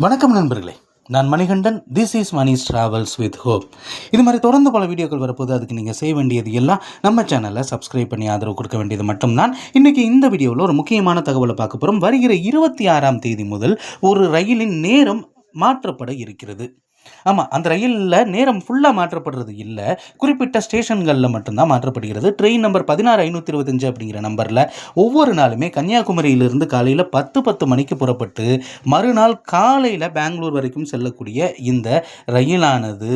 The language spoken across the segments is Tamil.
வணக்கம் நண்பர்களே, நான் Manikandan. This is Mani's travels with hope. இது மாதிரி தொடர்ந்து பல வீடியோக்கள் வரப்போது. அதுக்கு நீங்கள் செய்ய வேண்டியது எல்லாம் நம்ம சேனலை சப்ஸ்கிரைப் பண்ணி ஆதரவு கொடுக்க வேண்டியது மட்டும்தான். இன்றைக்கி இந்த வீடியோவில் ஒரு முக்கியமான தகவலை பார்க்க போகிறோம். வருகிற 26ஆம் தேதி முதல் ஒரு ரயிலின் நேரம் மாற்றப்பட இருக்கிறது. ஆமாம், அந்த ரயிலில் நேரம் ஃபுல்லாக மாற்றப்படுறது இல்லை, குறிப்பிட்ட ஸ்டேஷன்களில் மட்டும்தான் மாற்றப்படுகிறது. ட்ரெயின் நம்பர் 16525 அப்படிங்கிற நம்பரில் ஒவ்வொரு நாளுமே கன்னியாகுமரியிலிருந்து காலையில் 10:10 மணிக்கு புறப்பட்டு மறுநாள் காலையில் பெங்களூர் வரைக்கும் செல்லக்கூடிய இந்த ரயிலானது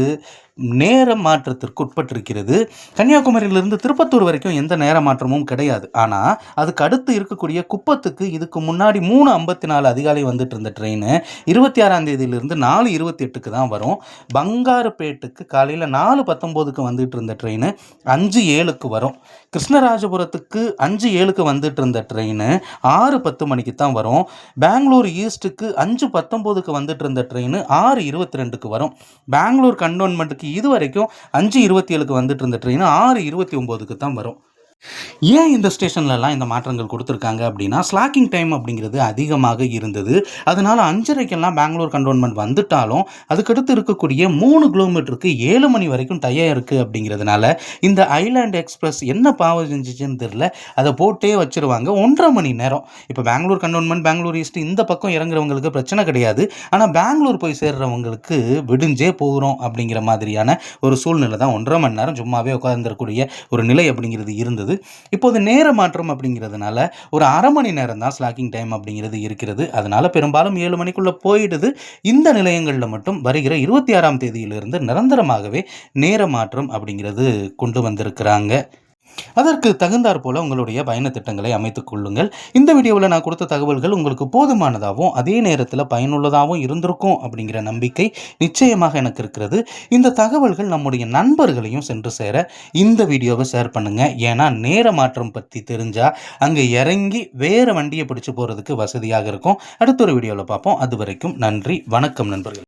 நேர மாற்றத்திற்கு உட்பட்டிருக்கிறது. கன்னியாகுமரியிலிருந்து திருப்பத்தூர் வரைக்கும் எந்த நேர மாற்றமும் கிடையாது. ஆனால் அதுக்கு அடுத்து இருக்கக்கூடிய குப்பத்துக்கு இதுக்கு முன்னாடி 3:54 அதிகாலை வந்துட்டு இருந்த ட்ரெயின் 26ஆம் தேதியிலிருந்து 4:28க்கு தான் வரும். பங்காரப்பேட்டுக்கு காலையில் 4:19க்கு வந்துட்டு இருந்த ட்ரெயின் 5:07க்கு வரும். கிருஷ்ணராஜபுரத்துக்கு 5:07க்கு வந்துட்டு இருந்த ட்ரெயின் 6:10 மணிக்கு தான் வரும். பெங்களூர் ஈஸ்ட்டுக்கு 5:19க்கு வந்துட்டு இருந்த ட்ரெயின் 6:22க்கு வரும். பெங்களூர் கண்டோன்மெண்ட்டுக்கு இது வரைக்கும் 5:27க்கு வந்துட்டு இருந்த ட்ரெயின் 6:29க்கு தான் வரும். ஏன் இந்த ஸ்டேஷன்லலாம் இந்த மாற்றங்கள் கொடுத்துருக்காங்க அப்படின்னா, ஸ்லாக்கிங் டைம் அப்படிங்கிறது அதிகமாக இருந்தது. அதனால் 5:30க்கெல்லாம் பெங்களூர் கண்டோன்மெண்ட் வந்துட்டாலும் அதுக்கடுத்து இருக்கக்கூடிய 3 கிலோமீட்டருக்கு 7 மணி வரைக்கும் டயம் இருக்குது. அப்படிங்கிறதுனால இந்த ஐலாண்ட் எக்ஸ்பிரஸ் என்ன பாவம் செஞ்சிச்சுன்னு தெரில, அதை போட்டே வச்சுருவாங்க 1.5 மணி நேரம். இப்போ பெங்களூர் கண்டோன்மெண்ட், பெங்களூர் ஈஸ்ட் இந்த பக்கம் இறங்குறவங்களுக்கு பிரச்சனை கிடையாது. ஆனால் பெங்களூர் போய் சேர்றவங்களுக்கு விடிஞ்சே போகிறோம் அப்படிங்கிற மாதிரியான ஒரு சூழ்நிலை தான். 1.5 மணி நேரம் சும்மாவே உட்காந்துருக்கூடிய ஒரு நிலை அப்படிங்கிறது இருந்தது. இப்போது நேர மாற்றம் அப்படிங்கிறதுனால ஒரு அரை மணி நேரம் தான் ஸ்லாக்கிங் டைம் அப்படிங்கிறது இருக்கிறது. அதனால பெரும்பாலும் 7 மணிக்குள்ள போயிடுது. இந்த நிலையங்களில் மட்டும் வருகிற 26ஆம் தேதியிலிருந்து நிரந்தரமாகவே நேர மாற்றம் அப்படிங்கிறது கொண்டு வந்திருக்கிறாங்க. அதற்கு தகுந்தாற் போல உங்களுடைய பயண திட்டங்களை அமைத்துக் கொள்ளுங்கள். இந்த வீடியோவில் நான் கொடுத்த தகவல்கள் உங்களுக்கு போதுமானதாகவும் அதே நேரத்தில் பயனுள்ளதாகவும் இருந்திருக்கும் அப்படிங்கிற நம்பிக்கை நிச்சயமாக எனக்கு இருக்கிறது. இந்த தகவல்கள் நம்முடைய நண்பர்களையும் சென்று சேர இந்த வீடியோவை ஷேர் பண்ணுங்க. ஏன்னா நேர மாற்றம் பற்றி தெரிஞ்சா அங்கே இறங்கி வேற வண்டியை பிடிச்சு போறதுக்கு வசதியாக இருக்கும். அடுத்த ஒரு வீடியோவில் பார்ப்போம். அது வரைக்கும் நன்றி, வணக்கம் நண்பர்கள்.